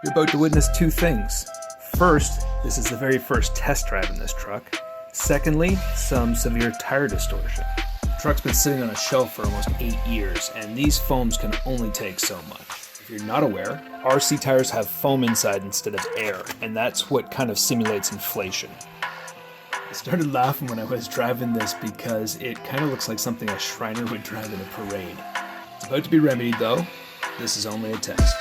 You're about to witness two things. First, this is the very first test drive in this truck. Secondly, some severe tire distortion. The truck's been sitting on a shelf for almost 8 years, and these foams can only take so much. If you're not aware, RC tires have foam inside instead of air, and that's what kind of simulates inflation. I started laughing when I was driving this because it kind of looks like something a Shriner would drive in a parade. It's about to be remedied though. This is only a test.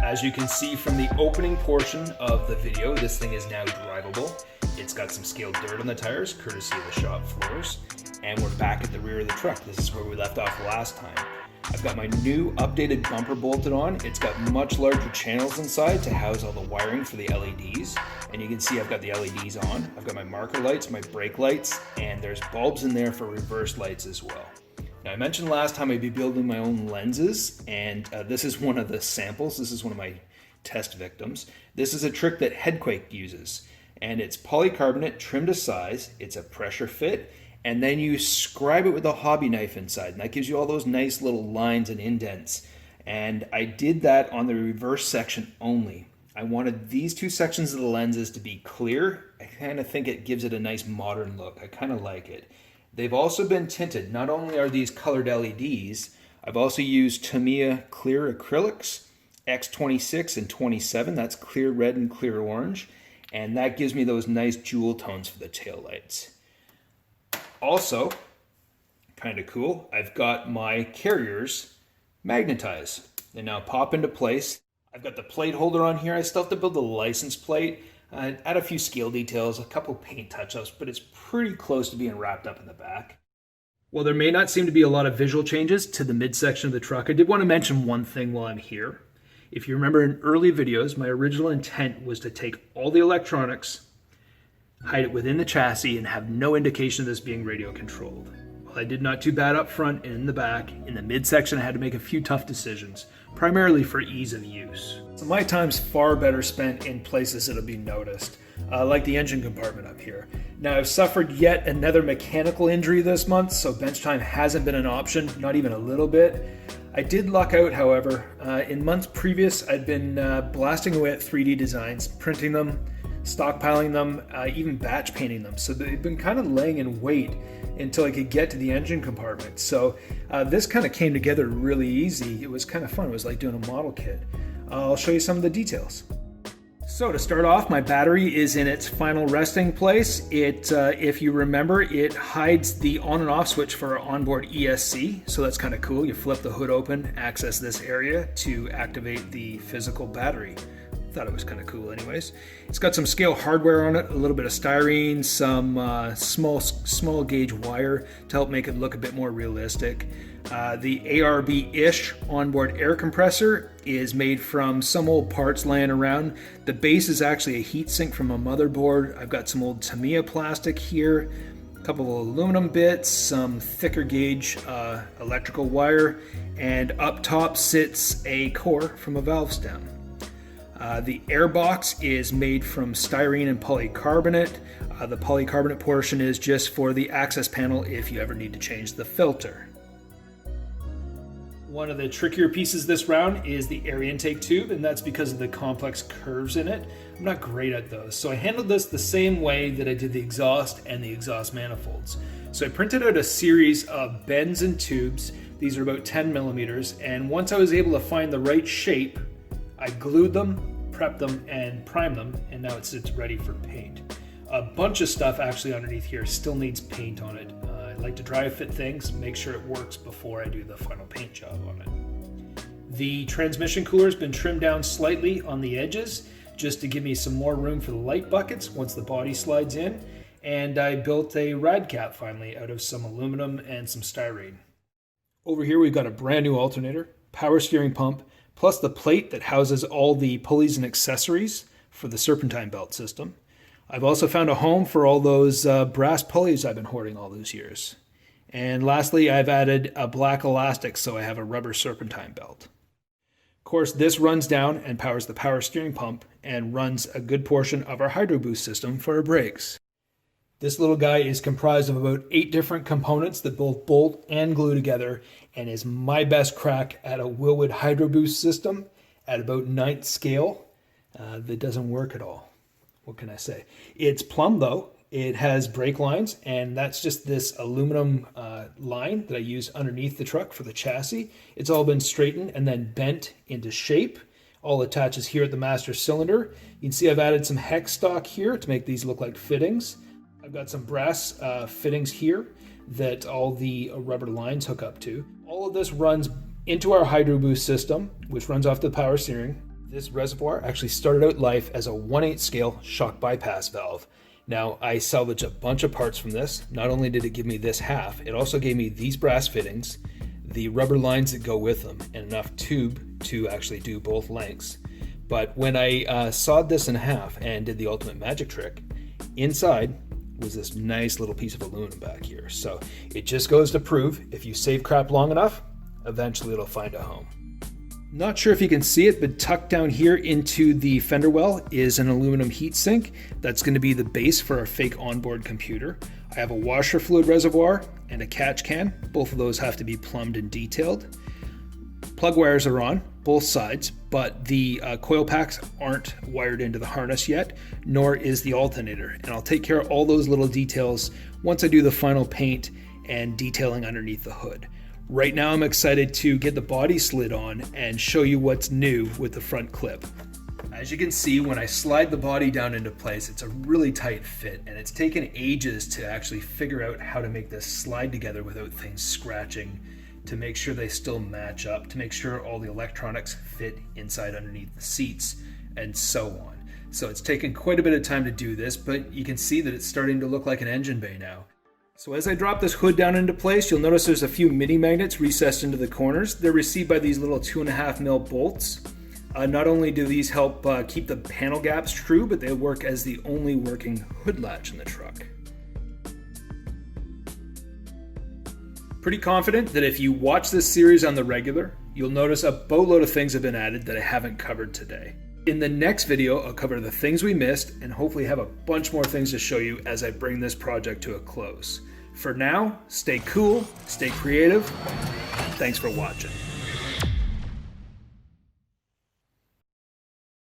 As you can see from the opening portion of the video, this thing is now drivable. It's got some scaled dirt on the tires, courtesy of the shop floors. And we're back at the rear of the truck. This is where we left off last time. I've got my new updated bumper bolted on. It's got much larger channels inside to house all the wiring for the LEDs. And you can see I've got the LEDs on. I've got my marker lights, my brake lights, and there's bulbs in there for reverse lights as well. Now, I mentioned last time I'd be building my own lenses, and this is one of the samples. This is one of my test victims. This is a trick that Headquake uses, and it's polycarbonate trimmed to size. It's a pressure fit, and then you scribe it with a hobby knife inside, and that gives you all those nice little lines and indents. And I did that on the reverse section only. I wanted these two sections of the lenses to be clear. I kind of think it gives it a nice modern look. I kind of like it. They've also been tinted. Not only are these colored LEDs, I've also used Tamiya clear acrylics, X26 and 27. That's clear red and clear orange. And that gives me those nice jewel tones for the taillights. Also, kind of cool, I've got my carriers magnetized. They now pop into place. I've got the plate holder on here. I still have to build the license plate. Add a few scale details, a couple paint touch-ups, but it's pretty close to being wrapped up in the back. While there may not seem to be a lot of visual changes to the midsection of the truck, I did want to mention one thing while I'm here. If you remember in early videos, my original intent was to take all the electronics, hide it within the chassis, and have no indication of this being radio controlled. Well, I did not too bad up front and in the back. In the midsection, I had to make a few tough decisions, primarily for ease of use. So my time's far better spent in places that'll be noticed, like the engine compartment up here. Now, I've suffered yet another mechanical injury this month, so bench time hasn't been an option, not even a little bit. I did luck out, however. In months previous, I'd been blasting away at 3D designs, printing them, stockpiling them, even batch painting them. So they've been kind of laying in wait until I could get to the engine compartment. So this kind of came together really easy. It was kind of fun. It was like doing a model kit. I'll show you some of the details. So to start off, my battery is in its final resting place. If you remember, it hides the on and off switch for our onboard ESC. So that's kind of cool. You flip the hood open, access this area to activate the physical battery. Thought it was kind of cool anyways. It's got some scale hardware on it, a little bit of styrene, some small gauge wire to help make it look a bit more realistic. The ARB-ish onboard air compressor is made from some old parts laying around. The base is actually a heatsink from a motherboard. I've got some old Tamiya plastic here, a couple of aluminum bits, some thicker gauge electrical wire, and up top sits a core from a valve stem. The air box is made from styrene and polycarbonate. The polycarbonate portion is just for the access panel if you ever need to change the filter. One of the trickier pieces this round is the air intake tube, and that's because of the complex curves in it. I'm not great at those, so I handled this the same way that I did the exhaust and the exhaust manifolds. So I printed out a series of bends and tubes. These are about 10 millimeters, and once I was able to find the right shape, I glued them, prepped them, and primed them, and now it's ready for paint. A bunch of stuff actually underneath here still needs paint on it. I like to dry fit things, make sure it works before I do the final paint job on it. The transmission cooler has been trimmed down slightly on the edges just to give me some more room for the light buckets once the body slides in, and I built a rad cap finally out of some aluminum and some styrene. Over here we've got a brand new alternator, power steering pump, plus the plate that houses all the pulleys and accessories for the serpentine belt system. I've also found a home for all those brass pulleys I've been hoarding all those years. And lastly, I've added a black elastic so I have a rubber serpentine belt. Of course, this runs down and powers the power steering pump and runs a good portion of our hydro boost system for our brakes. This little guy is comprised of about 8 different components that both bolt and glue together and is my best crack at a Wilwood hydro boost system at about 9th scale that doesn't work at all. What can I say? It's plumb though. It has brake lines, and that's just this aluminum line that I use underneath the truck for the chassis. It's all been straightened and then bent into shape. All attaches here at the master cylinder. You can see I've added some hex stock here to make these look like fittings. I've got some brass fittings here that all the rubber lines hook up to. All of this runs into our hydro boost system, which runs off the power steering. This reservoir actually started out life as a 1/8 scale shock bypass valve. Now, I salvaged a bunch of parts from this. Not only did it give me this half, it also gave me these brass fittings, the rubber lines that go with them, and enough tube to actually do both lengths. But when I sawed this in half and did the ultimate magic trick, inside was this nice little piece of aluminum back here. So it just goes to prove if you save crap long enough, eventually it'll find a home. Not sure if you can see it, but tucked down here into the fender well is an aluminum heat sink. That's going to be the base for our fake onboard computer. I have a washer fluid reservoir and a catch can. Both of those have to be plumbed and detailed. Plug wires are on both sides, but the coil packs aren't wired into the harness yet, nor is the alternator. And I'll take care of all those little details once I do the final paint and detailing underneath the hood. Right now I'm excited to get the body slid on and show you what's new with the front clip. As you can see, when I slide the body down into place, it's a really tight fit, and it's taken ages to actually figure out how to make this slide together without things scratching, to make sure they still match up, to make sure all the electronics fit inside underneath the seats, and so on. So it's taken quite a bit of time to do this, but you can see that it's starting to look like an engine bay now. So as I drop this hood down into place, you'll notice there's a few mini magnets recessed into the corners. They're received by these little 2.5 mil bolts. Not only do these help keep the panel gaps true, but they work as the only working hood latch in the truck. Pretty confident that if you watch this series on the regular, you'll notice a boatload of things have been added that I haven't covered today. In the next video, I'll cover the things we missed and hopefully have a bunch more things to show you as I bring this project to a close. For now, stay cool, stay creative. Thanks for watching.